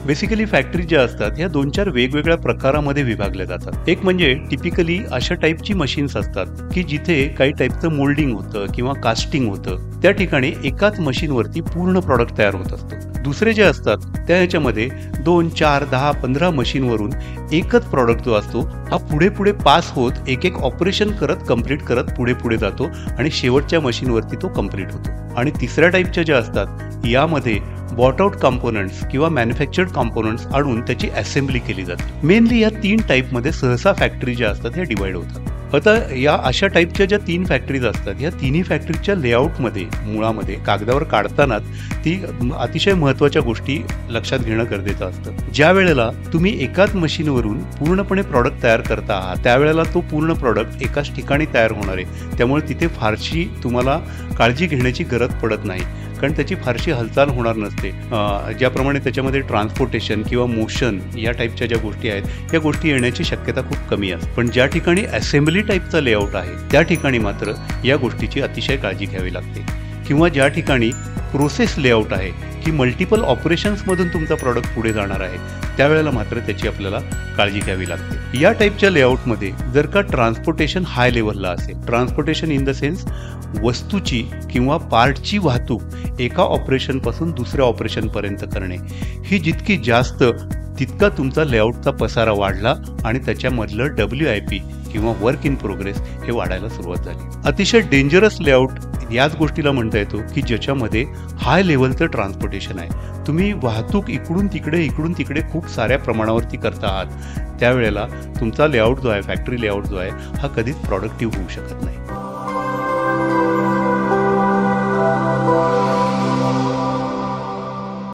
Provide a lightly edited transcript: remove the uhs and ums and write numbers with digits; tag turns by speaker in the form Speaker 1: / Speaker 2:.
Speaker 1: Basically factory ज्या असतात ह्या 2-4 वेगवेगळ्या प्रकारामध्ये विभागल्या जातात. एक म्हणजे टिपिकली अशा टाईपची मशीन्स असतात की जिथे काही टाईपचं मोल्डिंग होतं किंवा कास्टिंग होतं. त्या ठिकाणी एकाच मशीनवरती पूर्ण प्रॉडक्ट तयार होत असतं. दुसरे जे असतात त्या ह्याच्यामध्ये 2, 4, 10, 15 मशीनवरून एकच प्रॉडक्ट जो असतो हा पुढे पुढे पास होत एक ऑपरेशन करत कंप्लीट करत पुढे जातो आणि शेवटच्या मशीनवरती तो कंप्लीट होतो. आणि तिसऱ्या टाईपच्या ज्या असतात यामध्ये बॉट आउट कॉम्पोनंट्स किंवा मॅन्युफॅक्चर्ड कॉम्पोनंट्स आणून त्याची असेंब्ली केली जाते. मेनली या 3 टाईपमध्ये सहसा फॅक्टरी ज्या असतात ह्या डिवाइड होतात. आता या अशा टाईपच्या ज्या 3 फॅक्टरीज असतात या तिन्ही फॅक्टरीच्या लेआउटमध्ये मुळामध्ये कागदावर काढतानाच ती अतिशय महत्त्वाच्या गोष्टी लक्षात घेणं गरजेचं असतं. ज्या वेळेला तुम्ही एकाच मशीनवरून पूर्णपणे प्रॉडक्ट तयार करता आहात त्यावेळेला तो पूर्ण प्रॉडक्ट एकाच ठिकाणी तयार होणार आहे. त्यामुळे तिथे फारशी तुम्हाला काळजी घेण्याची गरज पडत नाही कारण त्याची फारशी हालचाल होणार नसते. ज्याप्रमाणे त्याच्यामध्ये ट्रान्सपोर्टेशन किंवा मोशन या टाईपच्या ज्या गोष्टी आहेत या गोष्टी येण्याची शक्यता खूप कमी असते. पण ज्या ठिकाणी असेंब्ली टाईपचा लेआउट आहे त्या ठिकाणी मात्र या गोष्टीची अतिशय काळजी घ्यावी लागते. किंवा ज्या ठिकाणी प्रोसेस लेआउट आहे की मल्टिपल ऑपरेशन्समधून तुमचा प्रॉडक्ट पुढे जाणार आहे त्यावेळेला मात्र त्याची आपल्याला काळजी घ्यावी लागते. या टाईपच्या लेआउटमध्ये जर का ट्रान्सपोर्टेशन हाय लेवलला असेल, ट्रान्सपोर्टेशन इन द सेन्स वस्तूची किंवा पार्टची वाहतूक एका ऑपरेशनपासून दुसऱ्या ऑपरेशनपर्यंत करणे ही जितकी जास्त तितका तुमचा लेआउटचा पसारा वाढला आणि त्याच्यामधलं WIP किंवा वर्क इन प्रोग्रेस हे वाढायला सुरुवात झाली. अतिशय डेंजरस लेआउट याच गोष्टीला म्हणता येतो की ज्याच्यामध्ये हाय लेवलचं ट्रान्सपोर्टेशन आहे. तुम्ही वाहतूक इकडून तिकडे खूप साऱ्या प्रमाणावरती करता आहात त्यावेळेला तुमचा लेआउट जो आहे फॅक्टरी लेआउट जो आहे हा कधीच प्रॉडक्टिव्ह होऊ शकत नाही.